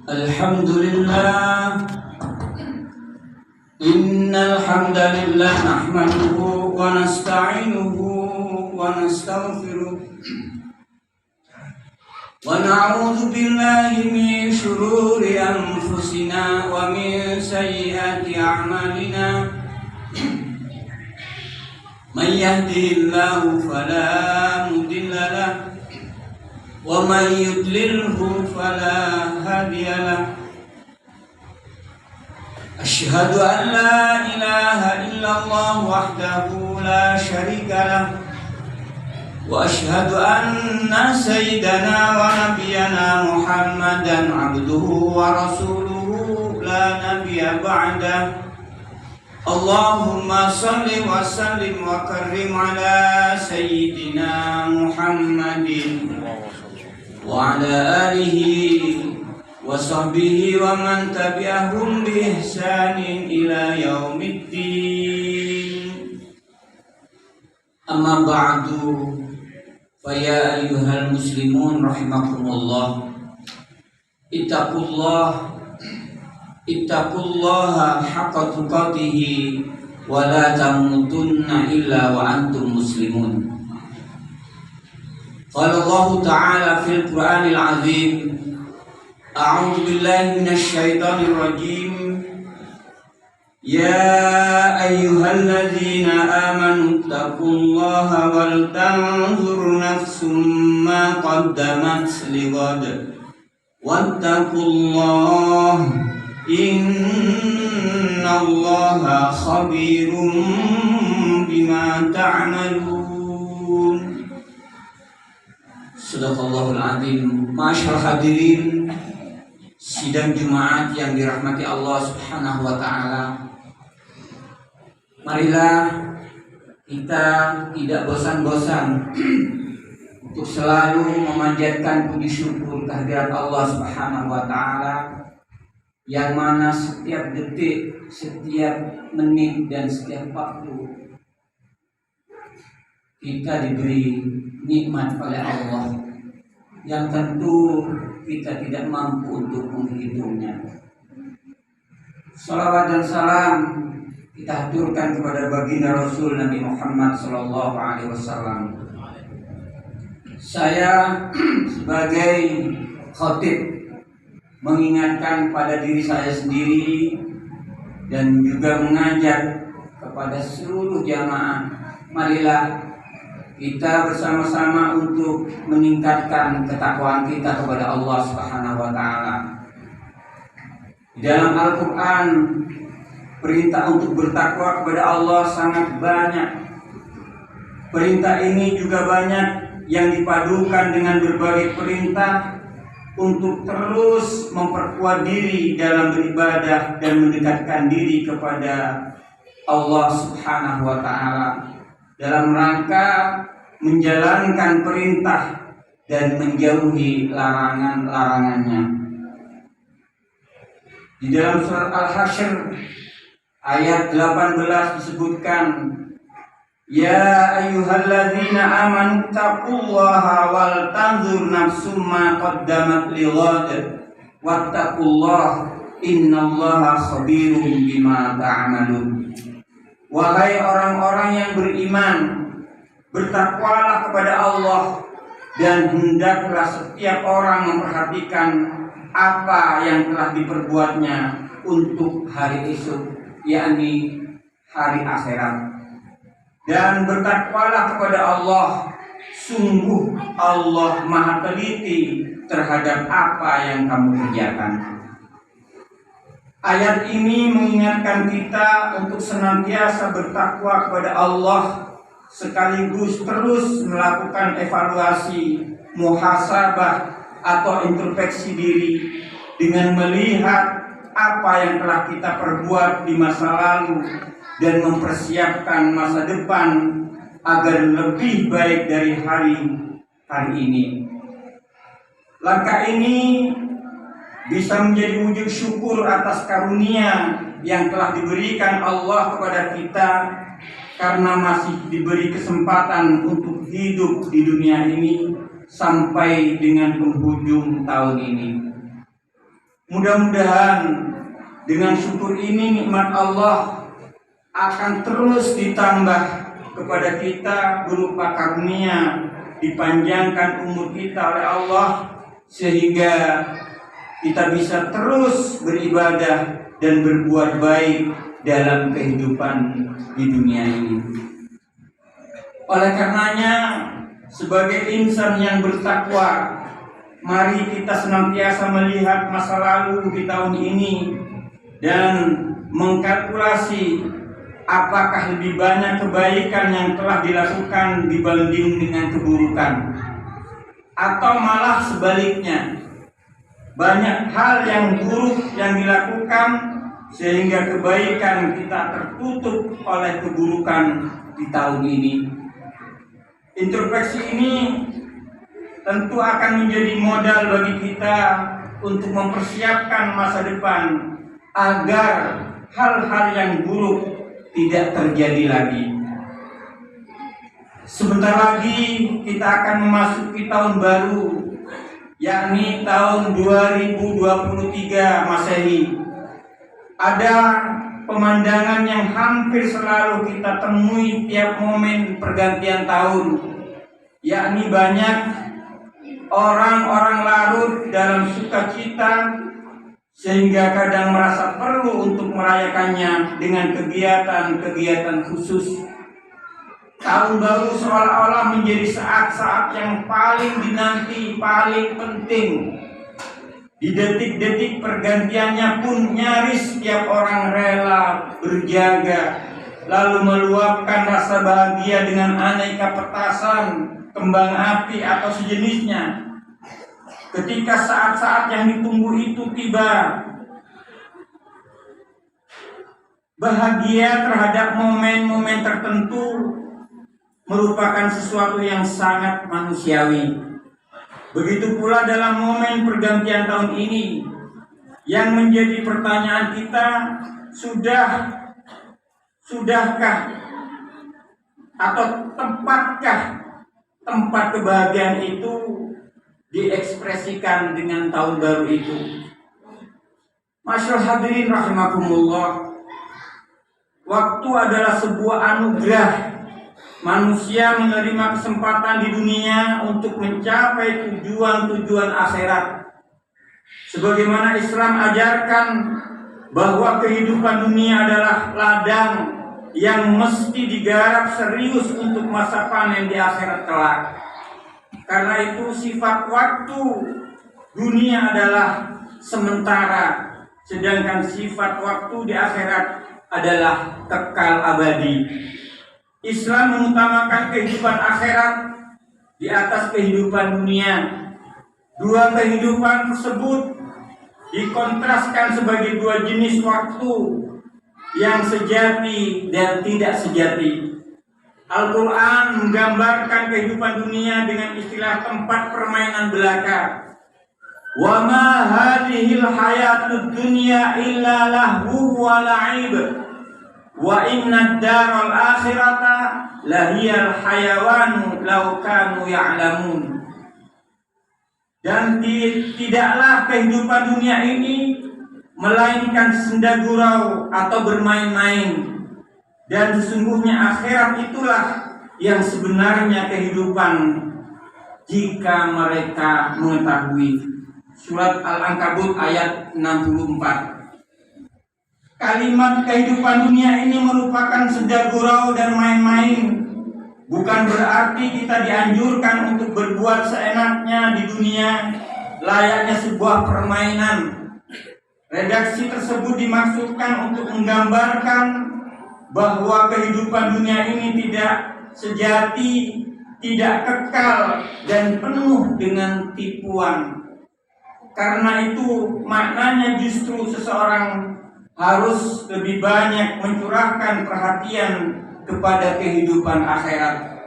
الحمد لله إن الحمد لله نحمده ونستعينه ونستغفره ونعوذ بالله من شرور أنفسنا ومن سيئات أعمالنا من يهده الله فلا مضل له ومن يضلله فلا هادي له أشهد أن لا إله إلا الله وحده لا شريك له وأشهد أن سيدنا ونبينا محمدا عبده ورسوله لا نبي بعده اللهم صل وسلم وكرم على سيدنا محمد وعلى آله وصحبه ومن تبعهم بإحسان إلى يوم الدين أما بعد فيا أيها المسلمون رحمكم الله اتقوا الله حق تقاته ولا تموتن إلا وأنتم مسلمون. قال الله تعالى في القرآن العظيم أعوذ بالله من الشيطان الرجيم يا أيها الذين آمنوا اتقوا الله ولتنظر نفس ما قدمت لغد واتقوا الله إن الله خبير بما تعملون. Sadaqallahul Azim. Masyaallah hadirin sidang Jumat yang dirahmati Allah Subhanahu wa taala. Marilah kita tidak bosan-bosan untuk selalu memanjatkan puji syukur kehadirat Allah Subhanahu wa taala yang mana setiap detik, setiap menit dan setiap waktu kita diberi nikmat oleh Allah yang tentu kita tidak mampu untuk menghitungnya. Salawat dan salam kita haturkan kepada baginda Rasul Nabi Muhammad SAW. Saya sebagai khatib mengingatkan pada diri saya sendiri dan juga mengajak kepada seluruh jamaah, marilah kita bersama-sama untuk meningkatkan ketakwaan kita kepada Allah Subhanahu wa taala. Di dalam Al-Qur'an perintah untuk bertakwa kepada Allah sangat banyak. Perintah ini juga banyak yang dipadukan dengan berbagai perintah untuk terus memperkuat diri dalam beribadah dan mendekatkan diri kepada Allah Subhanahu wa taala dalam rangka menjalankan perintah dan menjauhi larangan-larangannya. Di dalam surat Al-Hasyr ayat 18 disebutkan, ya ayyuhalladzina amanu taqullaha wal tanzur nafsum ma qaddamat lighad wattaqullaha innallaha khabirum bima ta'malun. Wahai orang-orang yang beriman, bertakwalah kepada Allah dan hendaklah setiap orang memperhatikan apa yang telah diperbuatnya untuk hari esok, yakni hari akhirat. Dan bertakwalah kepada Allah, sungguh Allah Maha teliti terhadap apa yang kamu kerjakan. Ayat ini mengingatkan kita untuk senantiasa bertakwa kepada Allah sekaligus terus melakukan evaluasi, muhasabah atau introspeksi diri dengan melihat apa yang telah kita perbuat di masa lalu dan mempersiapkan masa depan agar lebih baik dari hari ini. Langkah ini bisa menjadi wujud syukur atas karunia yang telah diberikan Allah kepada kita karena masih diberi kesempatan untuk hidup di dunia ini sampai dengan penghujung tahun ini. Mudah-mudahan dengan syukur ini nikmat Allah akan terus ditambah kepada kita berupa karunia dipanjangkan umur kita oleh Allah, sehingga kita bisa terus beribadah dan berbuat baik dalam kehidupan di dunia ini. Oleh karenanya, sebagai insan yang bertakwa, mari kita senantiasa melihat masa lalu di tahun ini dan mengkalkulasi apakah lebih banyak kebaikan yang telah dilakukan dibanding dengan keburukan, atau malah sebaliknya, banyak hal yang buruk yang dilakukan sehingga kebaikan kita tertutup oleh keburukan di tahun ini. Introspeksi ini tentu akan menjadi modal bagi kita untuk mempersiapkan masa depan agar hal-hal yang buruk tidak terjadi lagi. Sebentar lagi kita akan memasuki tahun baru, yakni tahun 2023 Masehi. Ada pemandangan yang hampir selalu kita temui tiap momen pergantian tahun, yakni banyak orang-orang larut dalam sukacita sehingga kadang merasa perlu untuk merayakannya dengan kegiatan-kegiatan khusus. Tahun baru seolah-olah menjadi saat-saat yang paling dinanti, paling penting. Di detik-detik pergantiannya pun nyaris setiap orang rela berjaga, lalu meluapkan rasa bahagia dengan aneka petasan, kembang api atau sejenisnya. Ketika saat-saat yang ditunggu itu tiba, bahagia terhadap momen-momen tertentu merupakan sesuatu yang sangat manusiawi. Begitu pula dalam momen pergantian tahun ini, yang menjadi pertanyaan kita, sudahkah atau tepatkah tempat kebahagiaan itu diekspresikan dengan tahun baru itu? Masyaallah hadirin rahimakumullah, waktu adalah sebuah anugerah. Manusia menerima kesempatan di dunia untuk mencapai tujuan-tujuan akhirat. Sebagaimana Islam ajarkan bahwa kehidupan dunia adalah ladang yang mesti digarap serius untuk masa panen di akhirat kelak. Karena itu sifat waktu dunia adalah sementara, sedangkan sifat waktu di akhirat adalah kekal abadi. Islam mengutamakan kehidupan akhirat di atas kehidupan dunia. Dua kehidupan tersebut dikontraskan sebagai dua jenis waktu yang sejati dan tidak sejati. Al-Quran menggambarkan kehidupan dunia dengan istilah tempat permainan belaka. Wa ma hadhil hayatud dunya illa lahu wa la'ib. Wa inna daral akhirata lahiyal hayawanu law kanu ya'lamun. Dan tidaklah kehidupan dunia ini melainkan senda gurau atau bermain-main, dan sesungguhnya akhirat itulah yang sebenarnya kehidupan jika mereka mengetahui. Surat Al-Ankabut ayat 64. Kalimat kehidupan dunia ini merupakan senda gurau dan main-main. Bukan berarti kita dianjurkan untuk berbuat seenaknya di dunia, layaknya sebuah permainan. Redaksi tersebut dimaksudkan untuk menggambarkan bahwa kehidupan dunia ini tidak sejati, tidak kekal, dan penuh dengan tipuan. Karena itu maknanya justru seseorang harus lebih banyak mencurahkan perhatian kepada kehidupan akhirat.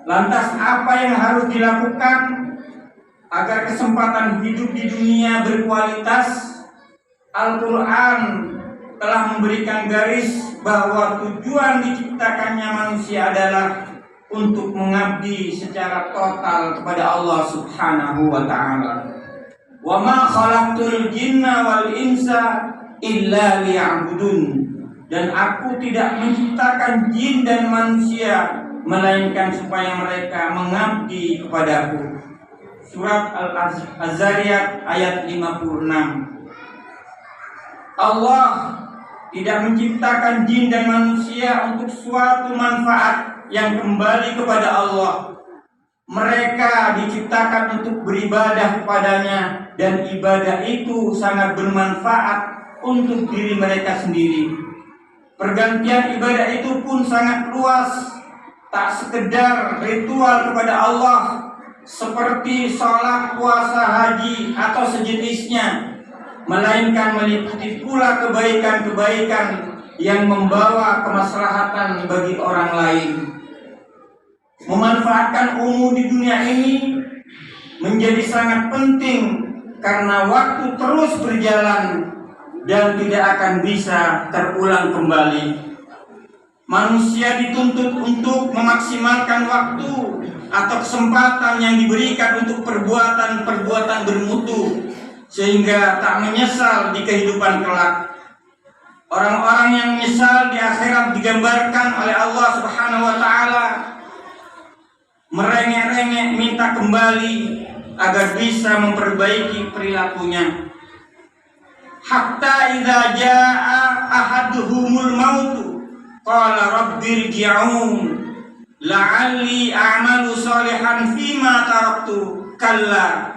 Lantas apa yang harus dilakukan agar kesempatan hidup di dunia berkualitas? Al-Quran telah memberikan garis bahwa tujuan diciptakannya manusia adalah untuk mengabdi secara total kepada Allah Subhanahu wa ta'ala. Wa ma khalaqtul jinna wal insa illa liya'budun. Dan aku tidak menciptakan jin dan manusia melainkan supaya mereka mengabdi kepadaku. Surat Al-Zariyat ayat 56. Allah tidak menciptakan jin dan manusia untuk suatu manfaat yang kembali kepada Allah. Mereka diciptakan untuk beribadah kepadanya, dan ibadah itu sangat bermanfaat untuk diri mereka sendiri. Pergantian ibadah itu pun sangat luas, tak sekedar ritual kepada Allah seperti sholat, puasa, haji atau sejenisnya, melainkan meliputi pula kebaikan-kebaikan yang membawa kemaslahatan bagi orang lain. Memanfaatkan umur di dunia ini menjadi sangat penting karena waktu terus berjalan dan tidak akan bisa terulang kembali. Manusia dituntut untuk memaksimalkan waktu atau kesempatan yang diberikan untuk perbuatan-perbuatan bermutu, sehingga tak menyesal di kehidupan kelak. Orang-orang yang menyesal di akhirat digambarkan oleh Allah Subhanahu wa taala merengek-rengek minta kembali agar bisa memperbaiki perilakunya. Hatta idza jaa ahaduhumul mautu qala rabbirji'un la'alli a'malu shalihan fima taraktu kalla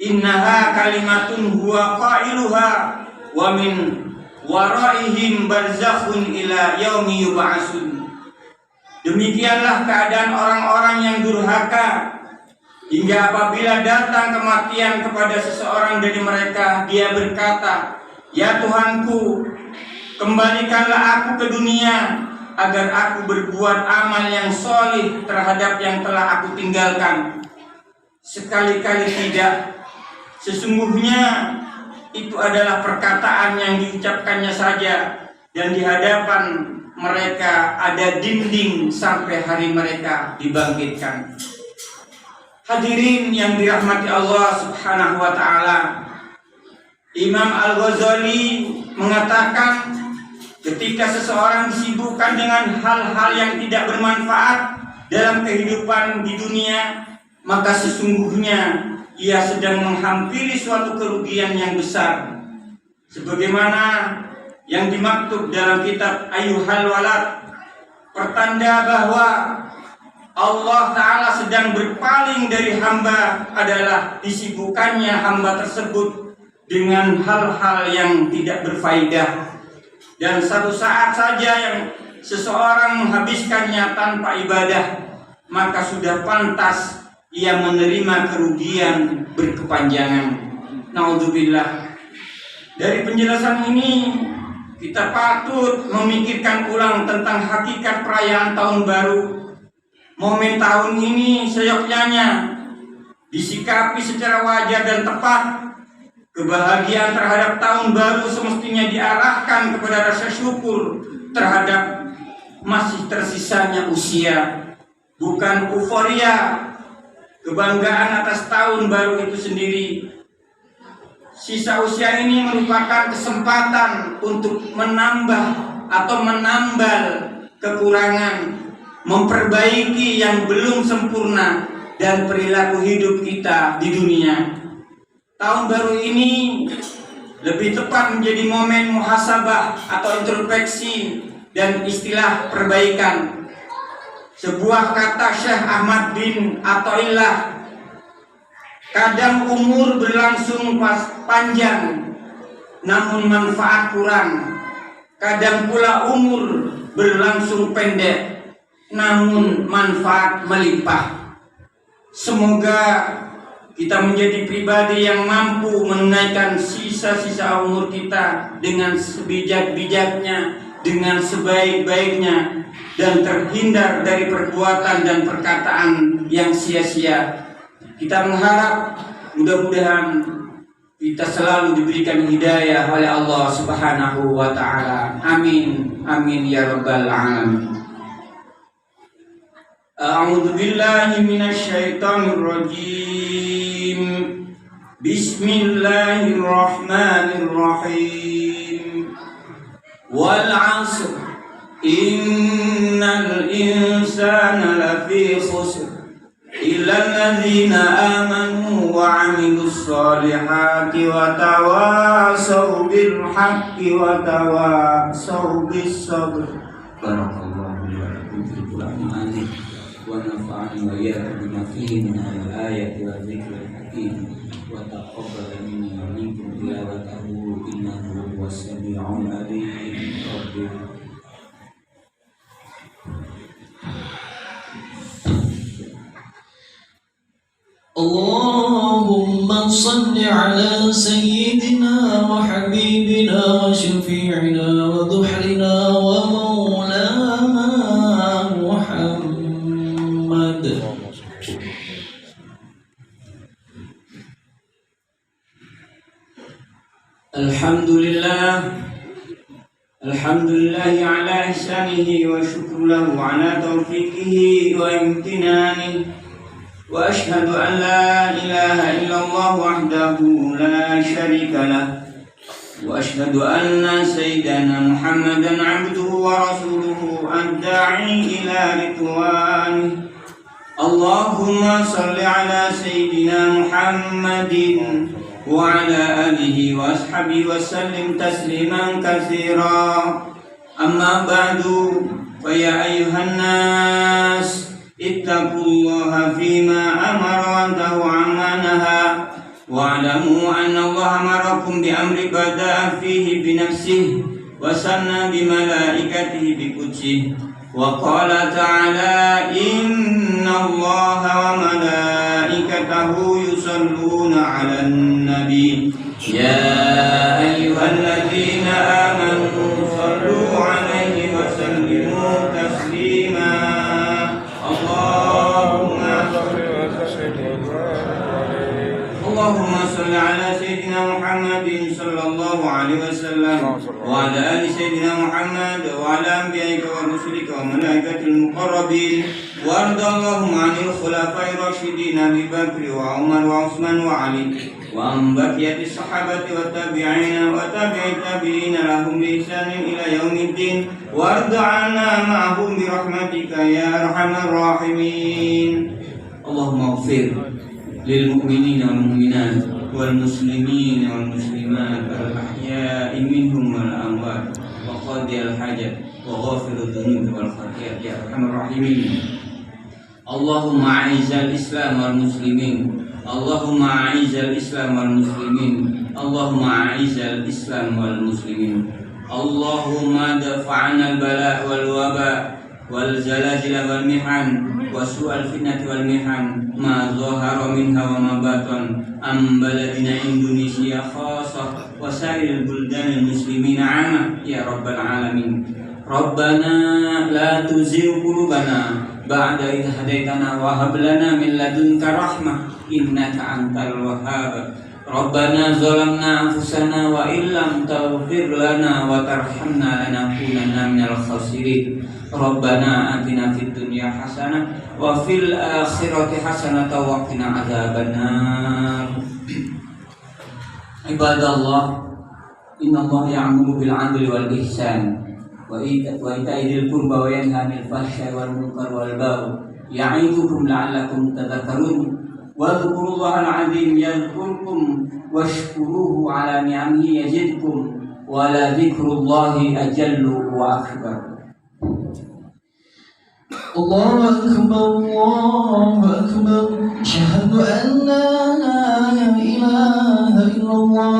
innaha kalimatun huwa qailuha wa min waraihim barzakhun ila yaumi yub'atsun. Demikianlah keadaan orang-orang yang durhaka, hingga apabila datang kematian kepada seseorang dari mereka, dia berkata, "Ya Tuhanku, kembalikanlah aku ke dunia agar aku berbuat amal yang solih terhadap yang telah aku tinggalkan." Sekali-kali tidak. Sesungguhnya itu adalah perkataan yang diucapkannya saja, dan di hadapan mereka ada dinding sampai hari mereka dibangkitkan. Hadirin yang dirahmati Allah Subhanahu wa taala, Imam Al-Ghazali mengatakan, ketika seseorang disibukkan dengan hal-hal yang tidak bermanfaat dalam kehidupan di dunia, maka sesungguhnya ia sedang menghampiri suatu kerugian yang besar. Sebagaimana yang dimaktub dalam kitab Ayyuhal Walad, pertanda bahwa Allah Ta'ala sedang berpaling dari hamba adalah disibukkannya hamba tersebut dengan hal-hal yang tidak berfaedah. Dan satu saat saja yang seseorang menghabiskannya tanpa ibadah, maka sudah pantas ia menerima kerugian berkepanjangan. Naudzubillah. Dari penjelasan ini kita patut memikirkan ulang tentang hakikat perayaan tahun baru. Momen tahun ini seyogyanya disikapi secara wajar dan tepat. Kebahagiaan terhadap tahun baru semestinya diarahkan kepada rasa syukur terhadap masih tersisanya usia, bukan euforia kebanggaan atas tahun baru itu sendiri. Sisa usia ini merupakan kesempatan untuk menambah atau menambal kekurangan, memperbaiki yang belum sempurna dan perilaku hidup kita di dunia. Tahun baru ini lebih tepat menjadi momen muhasabah atau introspeksi dan istilah perbaikan. Sebuah kata Syekh Ahmad bin Athaillah, kadang umur berlangsung panjang namun manfaat kurang, kadang pula umur berlangsung pendek namun manfaat melimpah. Semoga kita menjadi pribadi yang mampu menunaikan sisa-sisa umur kita dengan sebijak-bijaknya, dengan sebaik-baiknya, dan terhindar dari perbuatan dan perkataan yang sia-sia. Kita mengharap mudah-mudahan kita selalu diberikan hidayah oleh Allah Subhanahu wa taala. Amin. Amin ya rabbal alamin. A'udzu billahi minasy syaithanir rajim. Bismillahirrahmanirrahim. Wal 'asr innal insana lafi khusr illa alladzina amanu wa 'amilus solihati wa tawasaw bil haqqi wa tawasaw bis sabr. Barakallahu li wa lakum fil Qur'anil azim wa nafa'ani wa iyyakum bima fihi min al-ayati wa dzikril hakim wa taqabbal minni wa minkum tilawatahu innahu huwas sami'ul 'alim. اللهم صل على سيدنا وحبيبنا وشفيعنا وذحرنا ومولانا محمد. Alhamdulillah ala ihsanihi wa syukru lahu ala taufiqihi wa imtinanihi. Wa ashhadu an la ilaha illallah wahdahu la syarika lah. Wa ashhadu anna sayyidana Muhammadan abduhu wa rasuluhu ad-da'i ila ridwanih. Allahumma salli ala sayyidina Muhammadin wa ala alihi wa ashabihi wa sallim tasliman katsira. Amma ba'du, fa ya ayyuhan nas ittaqullaha fima amara wa tahu amma naha wa'lamu anna Allah amarakum bi amri bada'a fihi bi nafsihi wa sanna bi malaikatihi bi qudsihi wa qala ta'ala inna Allaha wa malaikatahu yusalluna 'alan nabi ya ayyuhalladzina amanu sallu 'alaihi wa sallimu taslima. Allahumma salli ala sayyidina Muhammadin sallallahu alaihi wasallam wa ala ali sayyidina Muhammad wa ala anbiya'ika wa rusulika wa malaikatil muqarrabin warda Allahumma 'anil khulafa'ir rasyidin Abi Bakr wa Umar wa Utsman wa Ali wa an baqiyatis sahabati wa tabi'ina wa tabi'it tabi'ina lahum bi ihsanin ila yaumiddin warda 'anna ma'hum bi rahmatika ya arhamar rahimin. Allahumma ighfir lil mu'minina wal mu'minat wal muslimina wal muslimat al ahya'i minhum wal amwat wa qadiyal hajat wa ghafirud dzunub wal khati'at ya arhamar rahimin. Allahumma a'izzal islam wal muslimin. Allahumma a'izzal islam wal muslimin. Allahumma a'izzal islam wal muslimin. Allahumma dafa'na al bala' wal waba' wal zalazil wal mihan wa su'al fitnati wal mihan ma zahara minha wa ma batan am baladina Indonesia khasah wa sa'iril buldanil muslimina 'amma ya rabbal alamin. Rabbana la tuzigh qulubana ba'da idh hadaitana wa hab lana min ladunka rahmah innaka antal wahhab. Rabbana zalamna anfusana wa illam taghfir lana wa tarhamna lanakunanna minal khasirin. Rabbana atina fid dunya hasanah wa fil akhirati hasanah wa qina adzabannar. Ibadallah, innallaha ya'muru bil 'adli wal ihsan wa ita'i dzil qurba wa yanha 'anil fahsya'i wal munkari wal baghi ya'idukum la'allakum tadhakkarun. Wadhkurullahal 'azim yadhkurkum washkuruhu 'ala ni'amihi yazidkum wa la dzikrullahi ajallu wa akbar. الله أكبر الله أكبر أشهد أن لا إله إلا الله